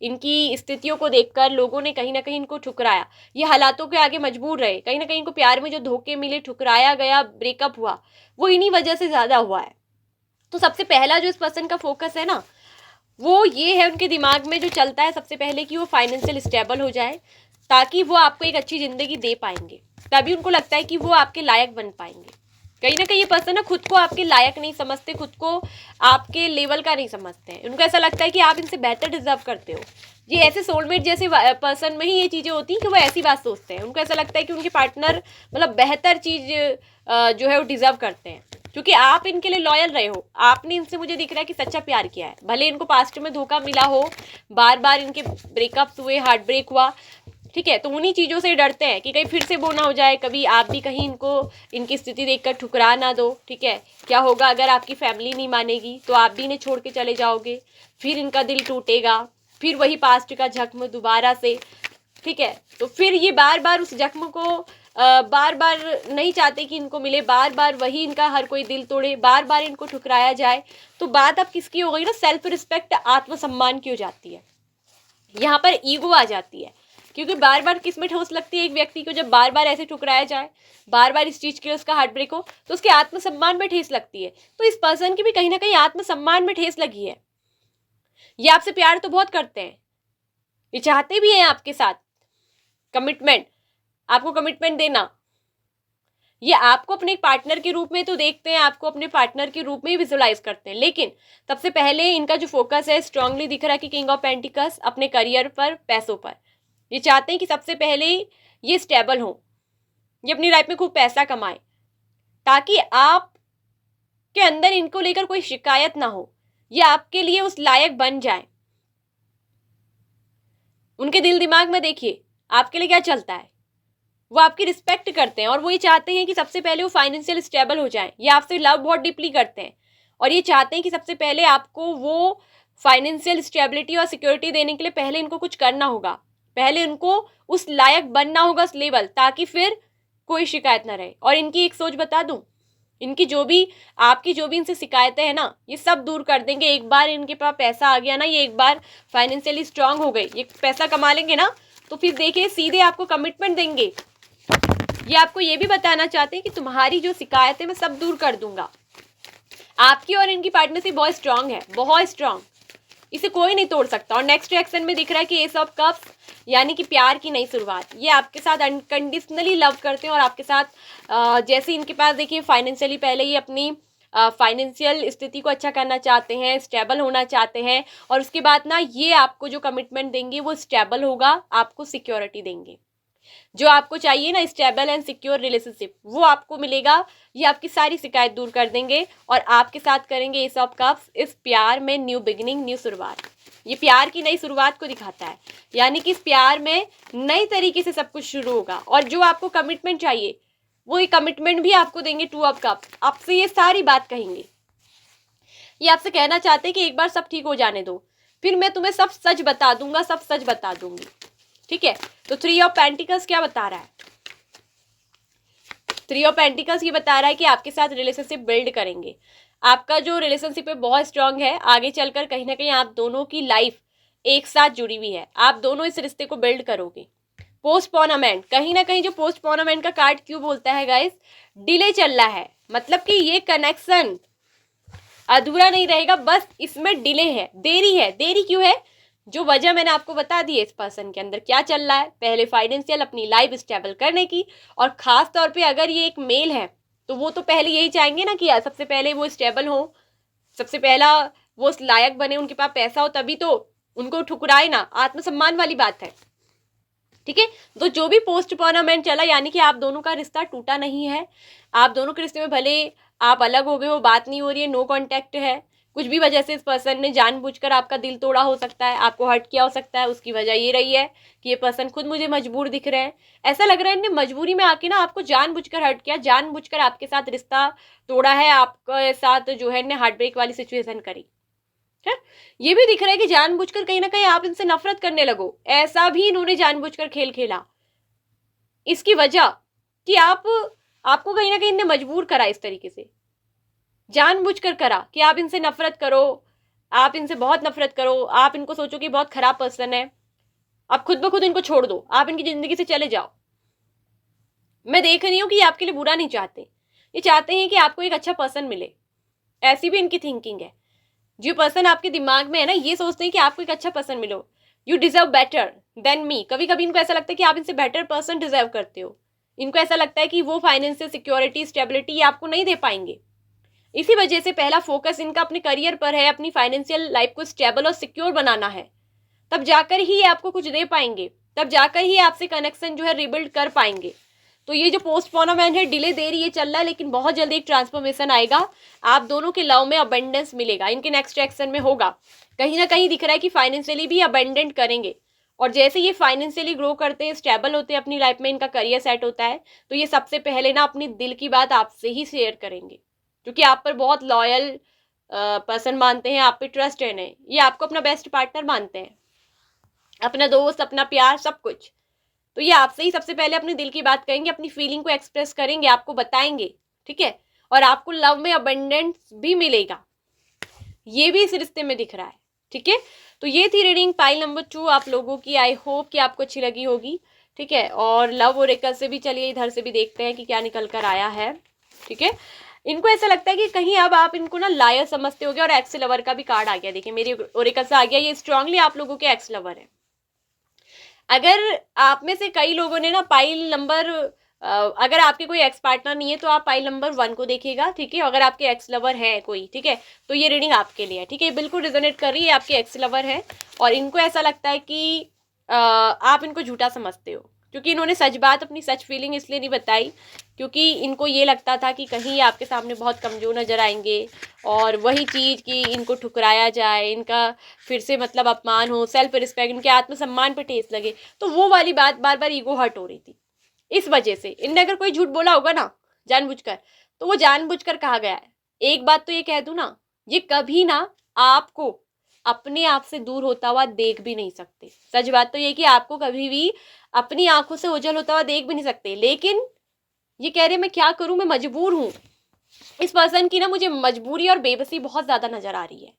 इनकी स्थितियों को देखकर लोगों ने कहीं ना कहीं इनको ठुकराया, ये हालातों के आगे मजबूर रहे। कहीं ना कहीं इनको प्यार में जो धोखे मिले, ठुकराया गया, ब्रेकअप हुआ, वो इन्हीं वजह से ज़्यादा हुआ है। तो सबसे पहला जो इस पर्सन का फोकस है ना, वो ये है उनके दिमाग में जो चलता है सबसे पहले कि वो फाइनेंशियल स्टेबल हो जाए, ताकि वो आपको एक अच्छी ज़िंदगी दे पाएंगे। तभी उनको लगता है कि वो आपके लायक बन पाएंगे। कहीं ना कहीं ये पर्सन ना खुद को आपके लायक नहीं समझते, खुद को आपके लेवल का नहीं समझते हैं। उनको ऐसा लगता है कि आप इनसे बेहतर डिजर्व करते हो, ये ऐसे सोलमेट जैसे पर्सन में ही ये चीज़ें होती हैं कि वो ऐसी बात सोचते हैं, उनको ऐसा लगता है कि उनके पार्टनर मतलब बेहतर चीज़ जो है वो डिजर्व करते हैं, क्योंकि आप इनके लिए लॉयल रहे हो, आपने इनसे मुझे दिख रहा है कि सच्चा प्यार किया है, भले इनको पास्ट में धोखा मिला हो, बार बार इनके ब्रेकअप्स हुए, हार्ट ब्रेक हुआ, ठीक है, तो उन्हीं चीज़ों से डरते हैं कि कहीं फिर से वो ना हो जाए, कभी आप भी कहीं इनको इनकी स्थिति देखकर ठुकरा ना दो, ठीक है, क्या होगा अगर आपकी फैमिली नहीं मानेगी तो आप भी इन्हें छोड़ के चले जाओगे, फिर इनका दिल टूटेगा, फिर वही पास्ट का जख्म दोबारा से, ठीक है, तो फिर ये बार बार उस जख्म को बार बार नहीं चाहते कि इनको मिले, बार बार वही इनका हर कोई दिल तोड़े, बार बार इनको ठुकराया जाए, तो बात अब किसकी हो गई ना, सेल्फ रिस्पेक्ट, आत्मसम्मान की हो जाती है, यहाँ पर ईगो आ जाती है, क्योंकि बार बार किस में ठोस लगती है एक व्यक्ति को, जब बार बार ऐसे ठुकराया जाए, बार बार इस चीज़ के लिए उसका हार्ट ब्रेक हो, तो उसके आत्मसम्मान में ठेस लगती है, तो इस पर्सन की भी कहीं ना कहीं आत्मसम्मान में ठेस लगी है। ये आपसे प्यार तो बहुत करते हैं, ये चाहते भी हैं आपके साथ कमिटमेंट, आपको कमिटमेंट देना, ये आपको अपने पार्टनर के रूप में तो देखते हैं, आपको अपने पार्टनर के रूप में ही विजुलाइज करते हैं, लेकिन सबसे पहले इनका जो फोकस है स्ट्रांगली दिख रहा है कि किंग ऑफ पेंटिकल्स अपने करियर पर, पैसों पर, ये चाहते हैं कि सबसे पहले ये स्टेबल हो, ये अपनी लाइफ में खूब पैसा कमाए, ताकि आप के अंदर इनको लेकर कोई शिकायत ना हो, ये आपके लिए उस लायक बन जाए। उनके दिल दिमाग में देखिए आपके लिए क्या चलता है, वो आपकी रिस्पेक्ट करते हैं और वो ये चाहते हैं कि सबसे पहले वो फाइनेंशियल स्टेबल हो जाएं, ये आपसे लव बहुत डीपली करते हैं और ये चाहते हैं कि सबसे पहले आपको वो फाइनेंशियल स्टेबिलिटी और सिक्योरिटी देने के लिए पहले इनको कुछ करना होगा, पहले उनको उस लायक बनना होगा, उस लेवल, ताकि फिर कोई शिकायत ना रहे। और इनकी एक सोच बता दूं, इनकी जो भी, आपकी जो भी इनसे शिकायतें हैं ना, ये सब दूर कर देंगे एक बार इनके पास पैसा आ गया ना, ये एक बार फाइनेंशियली स्ट्रांग हो गए, ये पैसा कमा लेंगे ना, तो फिर देखिए सीधे आपको कमिटमेंट देंगे। ये आपको ये भी बताना चाहते हैं कि तुम्हारी जो शिकायत है मैं सब दूर कर दूंगा। आपकी और इनकी पार्टनरशिप बहुत स्ट्रांग है, बहुत स्ट्रांग, इसे कोई नहीं तोड़ सकता। और नेक्स्ट एक्शन में दिख रहा है कि एस ऑफ कप्स, यानी कि प्यार की नई शुरुआत, ये आपके साथ अनकंडीशनली लव करते हैं और आपके साथ जैसे इनके पास देखिए फाइनेंशियली पहले ही अपनी फाइनेंशियल स्थिति को अच्छा करना चाहते हैं, स्टेबल होना चाहते हैं, और उसके बाद ना ये आपको जो कमिटमेंट देंगे वो स्टेबल होगा, आपको सिक्योरिटी देंगे, जो आपको चाहिए ना, स्टेबल एंड सिक्योर रिलेशनशिप, वो आपको मिलेगा। ये आपकी सारी शिकायत दूर कर देंगे और आपके साथ करेंगे एस ऑफ कप्स, इस प्यार में न्यू बिगिनिंग, न्यू शुरुआत। ये प्यार की नई शुरुआत को दिखाता है, यानी कि इस प्यार में नई तरीके से सब कुछ शुरू होगा और जो आपको कमिटमेंट चाहिए वो ये कमिटमेंट भी आपको देंगे। टू ऑफ कप्स आपसे ये सारी बात कहेंगे, ये आपसे कहना चाहते हैं कि एक बार सब ठीक हो जाने दो, फिर मैं तुम्हें सब सच बता दूंगा, सब सच बता दूंगी, ठीक है। तो थ्री ऑफ पेंटिकल्स क्या बता रहा है, थ्री ऑफ पेंटिकल्स ये बता रहा है कि आपके साथ रिलेशनशिप बिल्ड करेंगे, आपका जो रिलेशनशिप है बहुत स्ट्रांग है, आगे चलकर कहीं ना कहीं आप दोनों की लाइफ एक साथ जुड़ी हुई है, आप दोनों इस रिश्ते को बिल्ड करोगे। पोस्टपोनमेंट, कहीं ना कहीं जो पोस्टपोनमेंट का कार्ड क्यों बोलता है गाइस, डिले चल रहा है, मतलब कि ये कनेक्शन अधूरा नहीं रहेगा, बस इसमें डिले है, देरी है। देरी क्यों है, जो वजह मैंने आपको बता दी है, इस पर्सन के अंदर क्या चल रहा है, पहले फाइनेंशियल अपनी लाइफ स्टेबल करने की, और खास तौर पे अगर ये एक मेल है तो वो तो पहले यही चाहेंगे ना कि सबसे पहले वो स्टेबल हो, सबसे पहला वो उस लायक बने, उनके पास पैसा हो, तभी तो उनको ठुकराए ना, आत्मसम्मान वाली बात है, ठीक है। तो जो भी पोस्टपोनमेंट चला, यानी कि आप दोनों का रिश्ता टूटा नहीं है, आप दोनों के रिश्ते में भले आप अलग हो गए हो, बात नहीं हो रही है, नो कांटेक्ट है, कुछ भी वजह से इस पर्सन ने जानबूझकर आपका दिल तोड़ा हो सकता है, आपको हर्ट किया हो सकता है, उसकी वजह ये रही है कि ये पर्सन खुद मुझे मजबूर दिख रहे हैं, ऐसा लग रहा है इनने मजबूरी में आके ना आपको जानबूझकर हर्ट किया, जानबूझकर आपके साथ रिश्ता तोड़ा है, आपके साथ जो है इन्हें हार्ट ब्रेक वाली सिचुएशन करी है। ये भी दिख रहा है कि जानबूझकर कहीं ना कहीं आप इनसे नफरत करने लगो, ऐसा भी इन्होंने जानबूझकर खेल खेला, इसकी वजह कि आपको कहीं ना कहीं इन्हें मजबूर करा, इस तरीके से जानबूझकर करा कि आप इनसे नफरत करो, आप इनसे बहुत नफरत करो, आप इनको सोचो कि बहुत खराब पर्सन है, अब खुद ब खुद इनको छोड़ दो, आप इनकी जिंदगी से चले जाओ। मैं देख रही हूँ कि ये आपके लिए बुरा नहीं चाहते, ये चाहते हैं कि आपको एक अच्छा पर्सन मिले, ऐसी भी इनकी थिंकिंग है। जो पर्सन आपके दिमाग में है ना, ये सोचते हैं कि आपको एक अच्छा पर्सन मिलो, you deserve better than me. कभी कभी इनको ऐसा लगता है कि आप इनसे बेटर पर्सन डिजर्व करते हो, इनको ऐसा लगता है कि वो फाइनेंशियल सिक्योरिटी, स्टेबिलिटी आपको नहीं दे पाएंगे। इसी वजह से पहला फोकस इनका अपने करियर पर है, अपनी फाइनेंशियल लाइफ को स्टेबल और सिक्योर बनाना है, तब जाकर ही ये आपको कुछ दे पाएंगे, तब जाकर ही आपसे कनेक्शन जो है रिबिल्ड कर पाएंगे। तो ये जो पोस्टपोनमेंट है, डिले दे रही है, चल रहा है, लेकिन बहुत जल्दी एक ट्रांसफॉर्मेशन आएगा, आप दोनों के लव में अबंडेंस मिलेगा, इनके नेक्स्ट एक्शन में होगा। कहीं ना कहीं दिख रहा है कि फाइनेंशियली भी अबंडेंट करेंगे, और जैसे ये फाइनेंशियली ग्रो करते हैं, स्टेबल होते हैं अपनी लाइफ में, इनका करियर सेट होता है, तो ये सबसे पहले ना अपनी दिल की बात आपसे ही शेयर करेंगे, क्योंकि आप पर बहुत लॉयल पर्सन मानते हैं, आप पे ट्रस्ट है, नहीं ये आपको अपना बेस्ट पार्टनर मानते हैं, अपना दोस्त, अपना प्यार, सब कुछ। तो ये आपसे ही सबसे पहले अपने दिल की बात करेंगे, अपनी फीलिंग को एक्सप्रेस करेंगे, आपको बताएंगे, ठीक है। और आपको लव में अबंडेंस भी मिलेगा, ये भी इस रिश्ते में दिख रहा है, ठीक है। तो ये थी रीडिंग पाइल नंबर 2 आप लोगों की। आई होप कि आपको अच्छी लगी होगी, ठीक है। और लव ओरेकल से भी चलिए इधर से भी देखते हैं कि क्या निकल कर आया है, ठीक है। इनको ऐसा लगता है कि कहीं अब आप इनको ना लायर समझते होगे, और एक्स लवर का भी कार्ड आ गया, देखिए मेरे ओरेकल से आ गया, ये स्ट्रांगली आप लोगों के एक्स लवर है। अगर आप में से कई लोगों ने ना पाइल नंबर अगर आपके कोई एक्स पार्टनर नहीं है तो आप पाइल नंबर 1 को देखिएगा, ठीक है। अगर आपके एक्स लवर है कोई, ठीक है, तो ये रीडिंग आपके लिए है, ठीक है। बिल्कुल रिजोनेट कर रही है, आपके एक्स लवर है, और इनको ऐसा लगता है कि आप इनको झूठा समझते हो, क्योंकि इन्होंने सच बात, अपनी सच फीलिंग इसलिए नहीं बताई क्योंकि इनको ये लगता था कि कहीं आपके सामने बहुत कमज़ोर नज़र आएंगे, और वही चीज़ कि इनको ठुकराया जाए, इनका फिर से मतलब अपमान हो, सेल्फ रिस्पेक्ट, इनके आत्मसम्मान पे ठेस लगे, तो वो वाली बात बार बार ईगो हर्ट हो रही थी। इस वजह से इनने अगर कोई झूठ बोला होगा ना जानबूझकर, तो वो जानबूझकर कहा गया है। एक बात तो ये कह दूं ना, ये कभी ना आपको अपने आप से दूर होता हुआ देख भी नहीं सकते। सच बात तो ये कि आपको कभी भी अपनी आंखों से ओझल होता हुआ देख भी नहीं सकते, लेकिन ये कह रहे मैं क्या करूं, मैं मजबूर हूं। इस पर्सन की ना मुझे मजबूरी और बेबसी बहुत ज्यादा नजर आ रही है,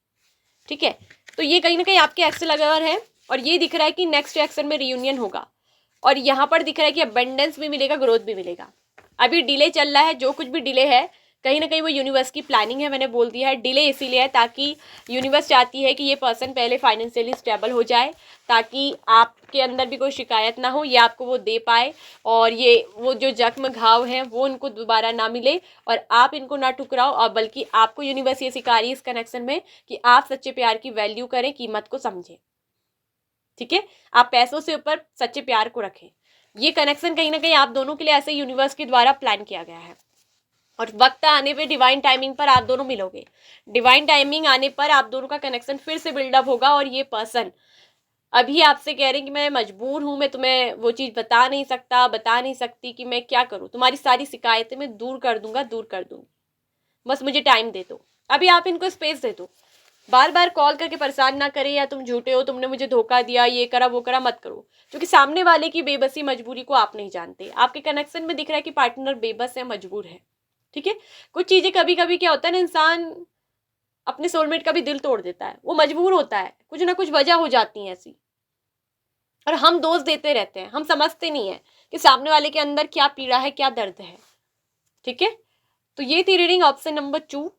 ठीक है। तो ये कहीं ना कहीं आपके एक्स लवर है, और ये दिख रहा है कि नेक्स्ट एक्शन में रियूनियन होगा, और यहाँ पर दिख रहा है कि अबंडेंस भी मिलेगा, ग्रोथ भी मिलेगा। अभी डिले चल रहा है, जो कुछ भी डिले है कहीं ना कहीं वो यूनिवर्स की प्लानिंग है, मैंने बोल दिया है। डिले इसीलिए है ताकि यूनिवर्स चाहती है कि ये पर्सन पहले फाइनेंशियली स्टेबल हो जाए, ताकि आपके अंदर भी कोई शिकायत ना हो, ये आपको वो दे पाए, और ये वो जो जख्म घाव हैं वो उनको दोबारा ना मिले, और आप इनको ना ठुकराओ, और बल्कि आपको यूनिवर्स ये सिखा रही है इस कनेक्शन में कि आप सच्चे प्यार की वैल्यू करें, कीमत को समझें, ठीक है। आप पैसों से ऊपर सच्चे प्यार को रखें। ये कनेक्शन कहीं ना कहीं आप दोनों के लिए ऐसे यूनिवर्स के द्वारा प्लान किया गया है, और वक्त आने पे डिवाइन टाइमिंग पर आप दोनों मिलोगे। डिवाइन टाइमिंग आने पर आप दोनों का कनेक्शन फिर से बिल्डअप होगा, और ये पर्सन अभी आपसे कह रहे हैं कि मैं मजबूर हूं, मैं तुम्हें वो चीज़ बता नहीं सकता, बता नहीं सकती कि मैं क्या करूं, तुम्हारी सारी शिकायतें मैं दूर कर दूंगा, दूर कर दूंगी, बस मुझे टाइम दे दो। अभी आप इनको स्पेस दे दो, बार बार कॉल करके परेशान ना करें, या तुम झूठे हो, तुमने मुझे धोखा दिया, ये करा वो करा, मत करो, क्योंकि सामने वाले की बेबसी मजबूरी को आप नहीं जानते। आपके कनेक्शन में दिख रहा है कि पार्टनर बेबस है, मजबूर है, ठीक है। कुछ चीजें कभी कभी क्या होता है ना, इंसान अपने सोलमेट का भी दिल तोड़ देता है, वो मजबूर होता है, कुछ ना कुछ वजह हो जाती है ऐसी, और हम दोष देते रहते हैं, हम समझते नहीं है कि सामने वाले के अंदर क्या पीड़ा है, क्या दर्द है, ठीक है। तो ये थी reading option number 2।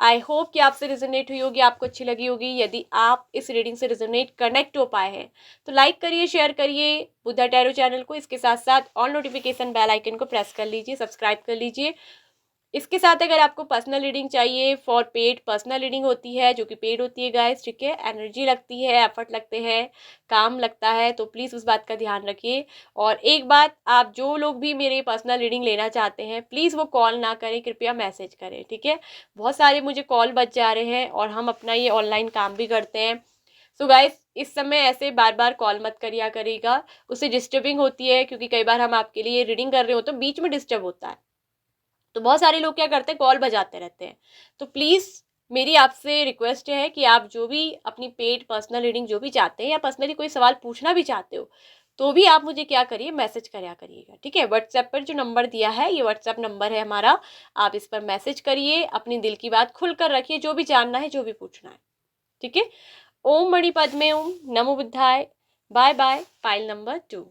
I hope कि आपसे रिजोनेट हुई होगी, आपको अच्छी लगी होगी। यदि आप इस रीडिंग से रिजोनेट कनेक्ट हो पाए हैं तो लाइक करिए, शेयर करिए बुद्धा टैरो चैनल को, इसके साथ साथ ऑल नोटिफिकेशन बेल आइकन को प्रेस कर लीजिए, सब्सक्राइब कर लीजिए। इसके साथ अगर आपको पर्सनल रीडिंग चाहिए, फॉर पेड पर्सनल रीडिंग होती है जो कि पेड होती है गाइस, ठीक है। एनर्जी लगती है, एफर्ट लगते हैं, काम लगता है, तो प्लीज़ उस बात का ध्यान रखिए। और एक बात, आप जो लोग भी मेरे पर्सनल रीडिंग लेना चाहते हैं प्लीज़ वो कॉल ना करें, कृपया मैसेज करें, ठीक है। बहुत सारे मुझे कॉल बच जा रहे हैं, और हम अपना ये ऑनलाइन काम भी करते हैं। सो गाइस, इस समय ऐसे बार बार कॉल मत करिया करेगा, उससे डिस्टर्बिंग होती है, क्योंकि कई बार हम आपके लिए रीडिंग कर रहे हो तो बीच में डिस्टर्ब होता है, तो बहुत सारे लोग क्या करते हैं, कॉल बजाते रहते हैं। तो प्लीज़ मेरी आपसे रिक्वेस्ट है कि आप जो भी अपनी पेड पर्सनल रीडिंग जो भी चाहते हैं, या पर्सनली कोई सवाल पूछना भी चाहते हो, तो भी आप मुझे क्या करिए, मैसेज करिया करिएगा, ठीक है। व्हाट्सएप पर जो नंबर दिया है, ये व्हाट्सएप नंबर है हमारा, आप इस पर मैसेज करिए, अपनी दिल की बात खुलकर रखिए, जो भी जानना है, जो भी पूछना है, ठीक है। ओम मणि पद्मे ओम, नमो बुद्धाय। Bye bye, file number 2।